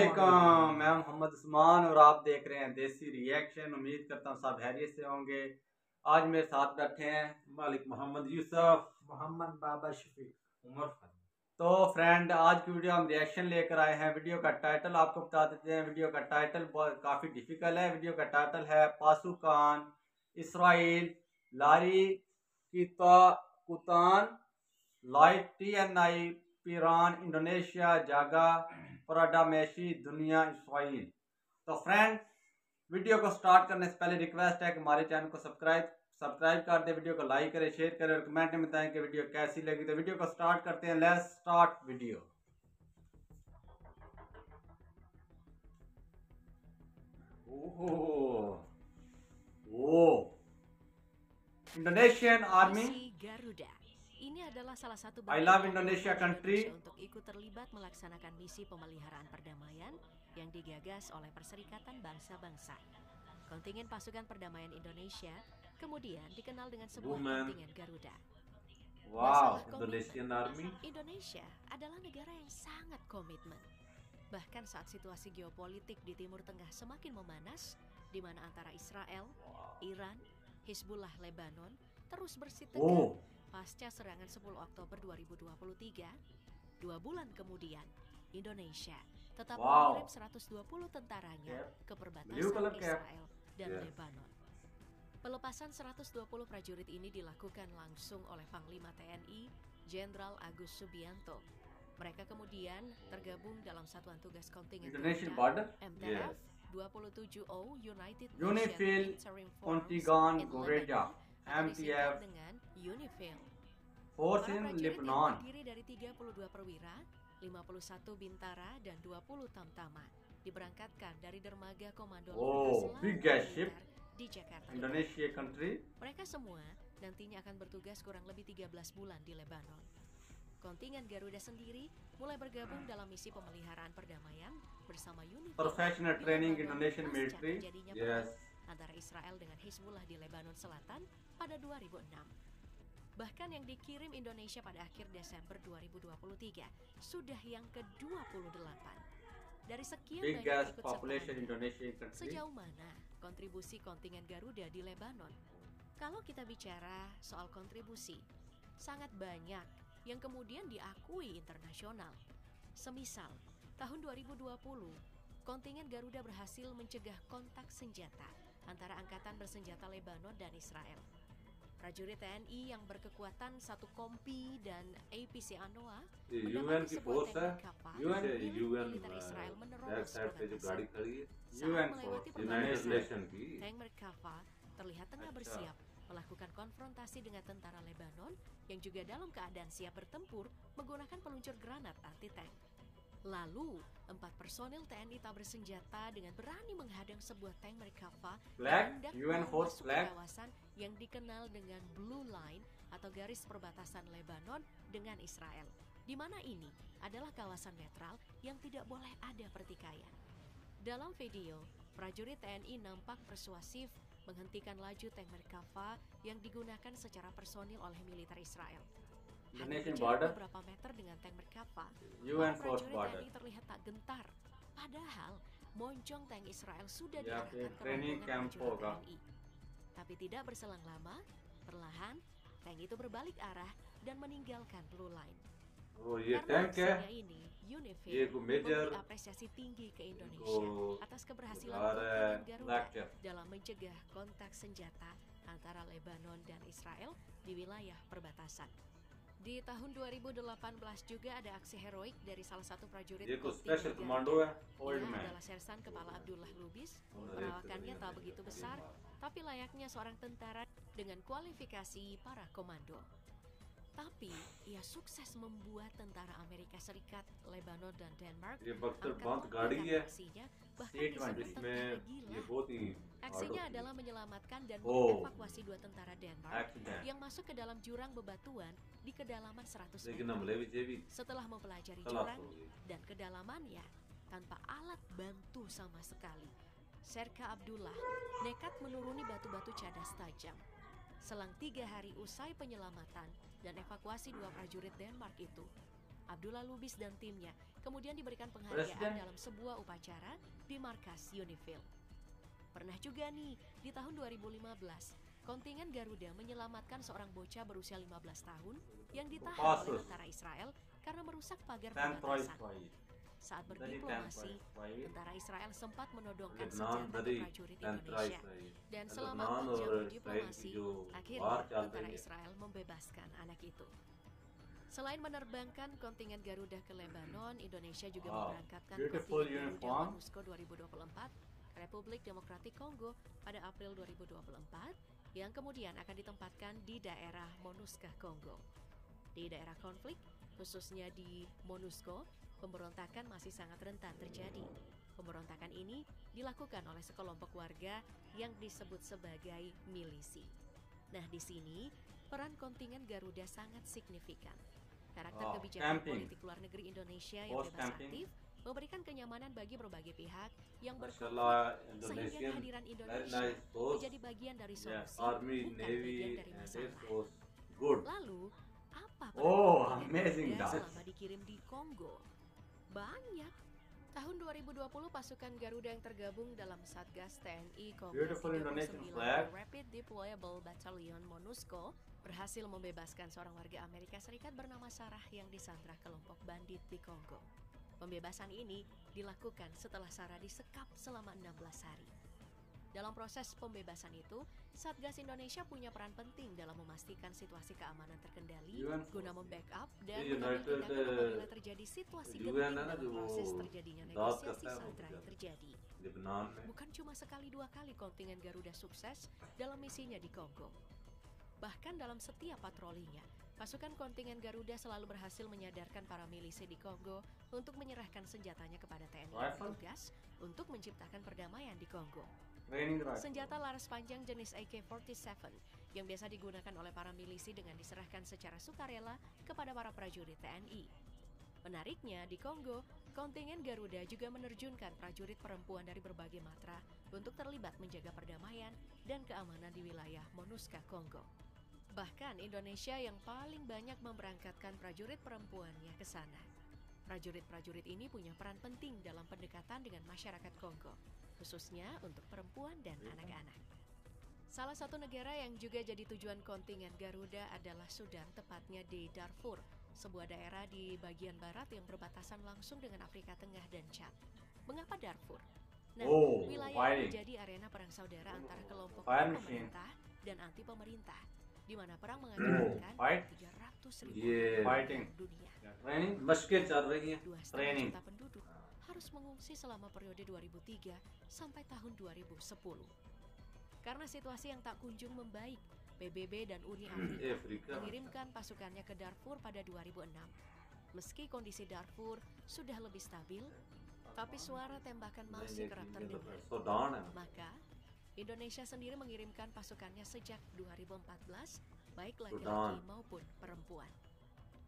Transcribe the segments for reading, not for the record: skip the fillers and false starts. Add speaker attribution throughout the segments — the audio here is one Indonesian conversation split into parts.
Speaker 1: वालेकुम, मैं मोहम्मद उस्मान और आप देख रहे हैं देसी रिएक्शन। उम्मीद करता हूँ सब हैरियत से होंगे। आज मेरे साथ बैठे हैं
Speaker 2: मालिक मोहम्मद यूसुफ,
Speaker 3: मोहम्मद बाबा शफीक,
Speaker 2: उमर फारूक।
Speaker 1: तो फ्रेंड, आज की वीडियो हम रिएक्शन लेकर आए हैं। वीडियो का टाइटल आपको बता देते हैं। वीडियो का टाइटल काफ़ी डिफिकल्ट है। वीडियो का टाइटल है पासुकान, इसराइल, लारी कुतान, लाइट TNI, पीरान, इंडोनेशिया, जागा, पराडामेशी, दुनिया, इसराइल। तो फ्रेंड, वीडियो को स्टार्ट करने से पहले रिक्वेस्ट है कि हमारे चैनल को सब्सक्राइब कर दे, वीडियो को लाइक करें, शेयर करें और कमेंट में बताएं कि वीडियो कैसी लगी। तो वीडियो को स्टार्ट करते हैं। Let's start video. Indonesian Army.
Speaker 4: Misi Garuda. Ini adalah salah satu
Speaker 1: I love Indonesia country.
Speaker 4: untuk ikut terlibat melaksanakan misi pemeliharaan perdamaian yang digagas oleh Perserikatan Bangsa-Bangsa. Kontingen pasukan perdamaian Indonesia kemudian dikenal dengan sebuah kontingen Garuda.
Speaker 1: Wow,
Speaker 2: Indonesian Army.
Speaker 4: Indonesia adalah negara yang sangat komitmen. Bahkan saat situasi geopolitik di Timur Tengah semakin memanas, di mana antara Israel, Iran, Hizbullah Lebanon terus bersitegang pasca serangan 10 Oktober 2023, 2 bulan kemudian Indonesia tetap mengirim 120 tentaranya ke perbatasan Israel dan Lebanon. Pelepasan 120 prajurit ini dilakukan langsung oleh Panglima TNI Jenderal Agus Subianto. Mereka kemudian tergabung dalam Satuan Tugas Kontingen
Speaker 1: Garuda
Speaker 4: MTF 27O United
Speaker 1: UNIFIL Kontingen Garuda MTF
Speaker 4: dengan UNIFIL.
Speaker 1: Force in Lebanon
Speaker 4: terdiri dari 32 perwira, 51 bintara dan 20 tamtama. Diberangkatkan dari dermaga Komando
Speaker 1: big ship
Speaker 4: di Jakarta,
Speaker 1: Indonesia country.
Speaker 4: Mereka semua nantinya akan bertugas kurang lebih 13 bulan di Lebanon. Kontingen Garuda sendiri mulai bergabung dalam misi pemeliharaan perdamaian bersama UNIFIL.
Speaker 1: Professional training Indonesian military.
Speaker 4: Yes. Antara Israel dengan Hizbullah di Lebanon Selatan pada 2006. Bahkan yang dikirim Indonesia pada akhir Desember 2023 sudah yang ke-28. Dari sekian banyak ikut sejauh mana kontribusi kontingen Garuda di Lebanon? Kalau kita bicara soal kontribusi, sangat banyak yang kemudian diakui internasional. Semisal, tahun 2020, kontingen Garuda berhasil mencegah kontak senjata antara angkatan bersenjata Lebanon dan Israel. Prajurit TNI yang berkekuatan 1 kompi dan APC Anoa mendapati sebuah tank kapal milik militer Israel menerobos perbatasan. Saat melewati perbatasan, tank Merkava terlihat tengah bersiap melakukan konfrontasi dengan tentara Lebanon yang juga dalam keadaan siap bertempur menggunakan peluncur granat anti-tank. Lalu, 4 personil TNI tak bersenjata dengan berani menghadang sebuah tank Merkava yang hendak masuk ke kawasan yang dikenal dengan Blue Line atau garis perbatasan Lebanon dengan Israel, di mana ini adalah kawasan netral yang tidak boleh ada pertikaian. Dalam video, prajurit TNI nampak persuasif menghentikan laju tank Merkava yang digunakan secara personil oleh militer Israel. Hanya berjarak beberapa meter dengan tank Merkava, prajurit TNI terlihat tak gentar. Padahal, moncong tank Israel sudah diarahkan ke rombongan prajurit TNI. Tapi tidak berselang lama, perlahan tank itu berbalik arah dan meninggalkan Blue Line. Karena aksinya ini, UNIFIL memberi apresiasi tinggi ke Indonesia atas keberhasilan kontingen Garuda dalam mencegah kontak senjata antara Lebanon dan Israel di wilayah perbatasan. Di tahun 2018 juga ada aksi heroik dari salah satu prajurit kontingen Garuda. Ia adalah Sersan Kepala Abdullah Lubis. Perawakannya tak begitu besar, tapi layaknya seorang tentara dengan kualifikasi para komando. Tapi ia sukses membuat tentara Amerika Serikat, Lebanon dan Denmark angkat aksinya bahkan disebut tentara gila. Aksinya adalah menyelamatkan dan mengevakuasi 2 tentara Denmark yang masuk ke dalam jurang bebatuan di kedalaman 100 meter. Setelah mempelajari jurang dan kedalamannya tanpa alat bantu sama sekali, Serka Abdullah nekat menuruni batu-batu cadas tajam. Selang 3 hari usai penyelamatan dan evakuasi 2 prajurit Denmark itu, Abdullah Lubis dan timnya kemudian diberikan penghargaan
Speaker 1: Presiden.
Speaker 4: dalam sebuah upacara di markas Unifil. Pernah juga nih, di tahun 2015, kontingen Garuda menyelamatkan seorang bocah berusia 15 tahun yang ditahan oleh
Speaker 1: Kopassus.
Speaker 4: tentara Israel karena merusak pagar
Speaker 1: Tentara
Speaker 4: perbatasan.
Speaker 1: Israel.
Speaker 4: Saat
Speaker 1: Dari
Speaker 4: berdiplomasi,
Speaker 1: Tentara Israel.
Speaker 4: tentara Israel sempat menodongkan
Speaker 2: Lebanon
Speaker 4: senjata ke
Speaker 2: dari
Speaker 4: prajurit
Speaker 2: tentara
Speaker 4: Indonesia.
Speaker 2: Israel
Speaker 4: Dan selama
Speaker 2: Lebanon
Speaker 4: 4 jam
Speaker 2: और Israel
Speaker 4: berdiplomasi,
Speaker 2: की जो
Speaker 4: akhirnya
Speaker 2: वार चल
Speaker 4: tentara
Speaker 2: रही है
Speaker 4: Israel membebaskan anak itu. Selain menerbangkan kontingen Garuda ke Lebanon, Indonesia juga
Speaker 1: Wow,
Speaker 4: memberangkatkan
Speaker 1: beautiful
Speaker 4: kontingen Garuda
Speaker 1: uniform.
Speaker 4: MONUSCO 2024 ke Republik Demokratik Kongo pada April 2024 yang kemudian akan ditempatkan di daerah MONUSCA Kongo. Di daerah konflik, khususnya di MONUSCO, pemberontakan masih sangat rentan terjadi. Pemberontakan ini dilakukan oleh sekelompok warga yang disebut sebagai milisi. Nah, di sini peran kontingen Garuda sangat signifikan. Karakter
Speaker 1: Wow,
Speaker 4: kebijakan
Speaker 1: camping.
Speaker 4: politik luar negeri Indonesia yang
Speaker 1: Post
Speaker 4: bebas
Speaker 1: camping.
Speaker 4: aktif memberikan kenyamanan bagi berbagai pihak yang berkonflik,
Speaker 2: माशाल्लाह
Speaker 4: sehingga
Speaker 2: Indonesian
Speaker 4: kehadiran
Speaker 2: very
Speaker 4: Indonesia
Speaker 2: nice force
Speaker 4: menjadi bagian dari
Speaker 1: Yes,
Speaker 4: solusi,
Speaker 2: army
Speaker 4: bukan bagian
Speaker 2: navy
Speaker 4: dari
Speaker 2: and air
Speaker 4: masalah.
Speaker 2: force good
Speaker 4: Lalu, apa peran
Speaker 1: Oh,
Speaker 4: kontingen
Speaker 1: amazing,
Speaker 4: Garuda
Speaker 1: guys.
Speaker 4: selama dikirim di Kongo? Banyak. Tahun 2020, pasukan Garuda yang tergabung dalam Satgas TNI Kongo
Speaker 1: Beautiful Indonesian
Speaker 4: 39
Speaker 1: flag.
Speaker 4: Rapid Deployable Battalion MONUSCO berhasil membebaskan seorang warga Amerika Serikat bernama Sarah yang disandra kelompok bandit di Kongo. Pembebasan ini dilakukan setelah Sarah disekap selama 16 hari. Dalam proses pembebasan itu, Satgas Indonesia punya peran penting dalam memastikan situasi keamanan terkendali
Speaker 1: UN
Speaker 4: guna membackup dan
Speaker 2: United,
Speaker 4: mengambil tindakan apabila terjadi situasi
Speaker 2: UN
Speaker 4: genting
Speaker 2: है ना
Speaker 4: dalam
Speaker 2: जो
Speaker 4: proses terjadinya
Speaker 2: दाद
Speaker 4: negosiasi
Speaker 2: करता है वो
Speaker 4: sandera yang terjadi.
Speaker 2: Lebanon में
Speaker 4: Bukan cuma sekali dua kali kontingen Garuda sukses dalam misinya di Kongo. Bahkan dalam setiap patrolinya, pasukan kontingen Garuda selalu berhasil menyadarkan para milisi di Kongo untuk menyerahkan senjatanya kepada TNI yang
Speaker 1: Rifle?
Speaker 4: bertugas untuk menciptakan perdamaian di Kongo.
Speaker 1: Training rifle.
Speaker 4: Senjata laras panjang jenis AK-47 yang biasa digunakan oleh para milisi dengan diserahkan secara sukarela kepada para prajurit TNI. Menariknya, di Kongo, kontingen Garuda juga menerjunkan prajurit perempuan dari berbagai matra untuk terlibat menjaga perdamaian dan keamanan di wilayah MONUSCA Kongo. Bahkan Indonesia yang paling banyak memberangkatkan prajurit perempuannya ke sana. Prajurit-prajurit ini punya peran penting dalam pendekatan dengan masyarakat Kongo, khususnya untuk perempuan dan anak-anak. Salah satu negara yang juga jadi tujuan kontingen Garuda adalah Sudan, tepatnya di Darfur, sebuah daerah di bagian barat yang berbatasan langsung dengan Afrika Tengah dan Chad. Mengapa Darfur? Nah,
Speaker 1: Oh,
Speaker 4: wilayah
Speaker 1: fighting.
Speaker 4: ini menjadi arena perang saudara antara kelompok
Speaker 1: Fire machine.
Speaker 4: pemerintah dan anti pemerintah, di mana perang mengakibatkan
Speaker 1: fight.
Speaker 4: 300.000
Speaker 2: Yeah.
Speaker 4: orang
Speaker 1: Fighting.
Speaker 4: meninggal dunia.
Speaker 1: Training.
Speaker 2: मशकें चल रही हैं
Speaker 4: 2,5
Speaker 1: Training.
Speaker 4: juta penduduk harus mengungsi selama periode 2003 sampai tahun 2010. Karena situasi yang tak kunjung membaik, PBB dan Uni Afrika
Speaker 2: Afrika
Speaker 4: mengirimkan pasukannya ke Darfur pada 2006. Meski kondisi Darfur sudah lebih stabil, tapi suara tembakan masih kerap terdengar.
Speaker 2: Sudan है
Speaker 4: Maka, Indonesia sendiri mengirimkan pasukannya sejak 2014, baik
Speaker 2: Sudan.
Speaker 4: laki-laki maupun perempuan.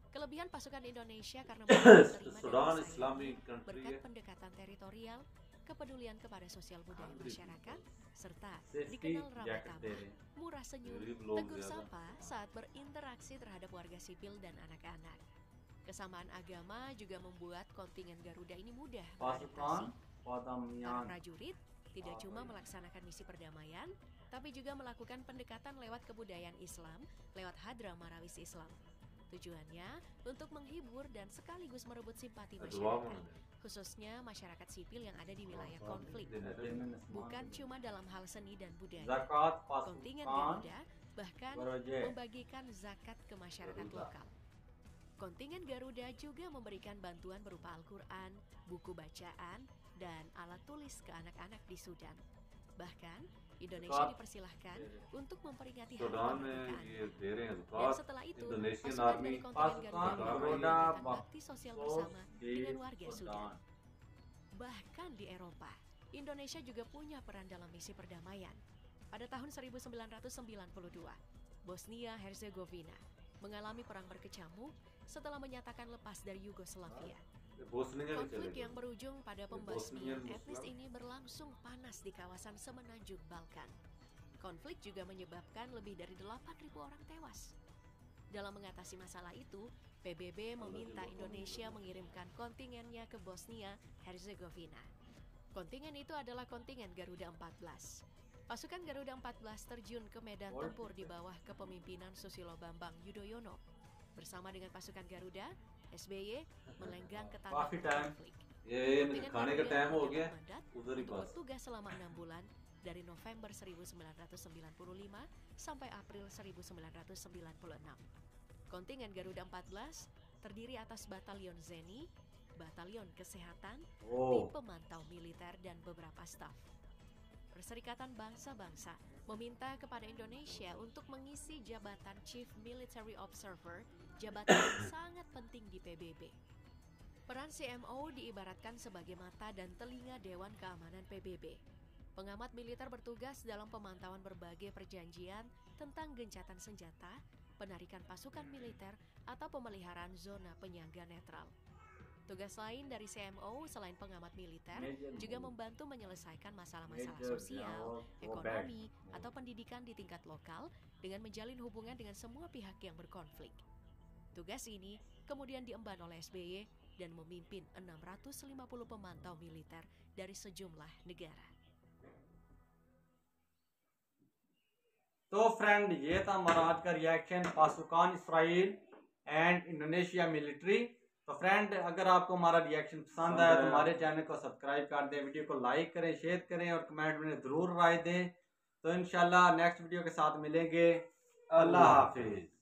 Speaker 4: Kelebihan pasukan Indonesia karena mudah diterima dan
Speaker 2: Sudan
Speaker 4: disayangi
Speaker 2: Islamic country
Speaker 4: berkat
Speaker 2: है
Speaker 4: pendekatan teritorial, kepedulian kepada sosial budaya masyarakat, serta
Speaker 1: Safety
Speaker 4: dikenal ramah
Speaker 1: jacket
Speaker 4: tamah,
Speaker 1: दे रहे हैं.
Speaker 4: murah senyum,
Speaker 2: गरीब लोग
Speaker 4: tegur
Speaker 2: ज्यादा
Speaker 4: sapa saat berinteraksi terhadap warga sipil dan anak-anak. Kesamaan agama juga membuat kontingen Garuda ini mudah beradaptasi.
Speaker 1: Pasukan
Speaker 4: Para
Speaker 1: Padamyan.
Speaker 4: prajurit tidak cuma melaksanakan misi perdamaian, tapi juga melakukan pendekatan lewat kebudayaan Islam, lewat Hadra Marawis Islam. Tujuannya untuk menghibur dan sekaligus merebut simpati
Speaker 2: दुआ
Speaker 4: masyarakat,
Speaker 2: मांगते
Speaker 4: khususnya masyarakat sipil yang ada di wilayah
Speaker 2: हैं
Speaker 4: konflik. Bukan cuma dalam hal seni dan budaya.
Speaker 1: Zakat
Speaker 4: Kontingen
Speaker 1: pasukan
Speaker 4: Garuda bahkan
Speaker 1: Goroje.
Speaker 4: membagikan zakat ke masyarakat
Speaker 2: Garuda.
Speaker 4: lokal. Kontingen Garuda juga memberikan bantuan berupa Al-Quran, buku bacaan, dan alat tulis ke anak-anak di Sudan. Bahkan, Indonesia
Speaker 1: Zakat.
Speaker 4: dipersilahkan untuk memperingati hari
Speaker 2: Sudan में
Speaker 4: kemerdekaan.
Speaker 2: ये दे रहे हैं
Speaker 4: Dan
Speaker 2: ज़कात
Speaker 4: setelah itu,
Speaker 2: Indonesian
Speaker 4: pasukan
Speaker 2: Army
Speaker 4: dari kontingen
Speaker 1: pasukan
Speaker 4: Garuda
Speaker 1: Garuda
Speaker 4: melakukan bakti sosial
Speaker 1: Sos
Speaker 4: bersama
Speaker 1: di
Speaker 4: dengan warga Sudan.
Speaker 1: Sudan.
Speaker 4: Bahkan di Eropa, Indonesia juga punya peran dalam misi perdamaian. Pada tahun 1992, Bosnia-Herzegovina mengalami perang berkecamuk setelah menyatakan lepas dari Yugoslavia.
Speaker 2: Bosnia में चले
Speaker 4: Konflik
Speaker 2: गए
Speaker 4: yang berujung pada
Speaker 2: Bosnian
Speaker 4: pembasmian etnis
Speaker 2: Muslim.
Speaker 4: ini berlangsung panas di kawasan semenanjung Balkan. Konflik juga menyebabkan lebih dari 8.000 orang tewas. Dalam mengatasi masalah itu, PBB meminta Indonesia mengirimkan kontingennya ke Bosnia Herzegovina. Kontingen itu adalah kontingen Garuda 14. Pasukan Garuda 14 terjun ke medan tempur di bawah kepemimpinan Susilo Bambang Yudhoyono. Bersama dengan pasukan Garuda, SBY melenggang ke tanah konflik.
Speaker 2: ये
Speaker 4: Kontingen
Speaker 2: खाने का
Speaker 4: Garuda
Speaker 2: time हो
Speaker 4: mendapat
Speaker 2: गया
Speaker 4: mandat
Speaker 2: उधर ही
Speaker 4: untuk
Speaker 2: पास
Speaker 4: bertugas selama 6 bulan dari November 1995 sampai April 1996. Kontingen Garuda 14 terdiri atas Batalion Zeni, Batalion Kesehatan, tim pemantau militer, dan beberapa staf. Perserikatan Bangsa-Bangsa meminta kepada Indonesia untuk mengisi jabatan Chief Military Observer, jabatan yang sangat penting di PBB. Peran CMO diibaratkan sebagai mata dan telinga Dewan Keamanan PBB. Pengamat militer bertugas dalam pemantauan berbagai perjanjian tentang gencatan senjata, penarikan pasukan militer, atau pemeliharaan zona penyangga netral. Tugas lain dari CMO selain pengamat militer juga membantu menyelesaikan masalah-masalah sosial, ekonomi, atau pendidikan di tingkat lokal dengan menjalin hubungan dengan semua pihak yang berkonflik. Tugas ini kemudian diemban oleh SBY dan memimpin 650 pemantau militer dari sejumlah negara.
Speaker 1: तो फ्रेंड ये था हमारा आज का रिएक्शन पासुकान Israel and Indonesia military. तो फ्रेंड अगर आपको हमारा रिएक्शन पसंद आया तो हमारे चैनल को सब्सक्राइब कर दें, वीडियो को लाइक करें, शेयर करें और कमेंट में ज़रूर राय दें। तो इंशाल्लाह नेक्स्ट वीडियो के साथ मिलेंगे। अल्लाह हाफिज़।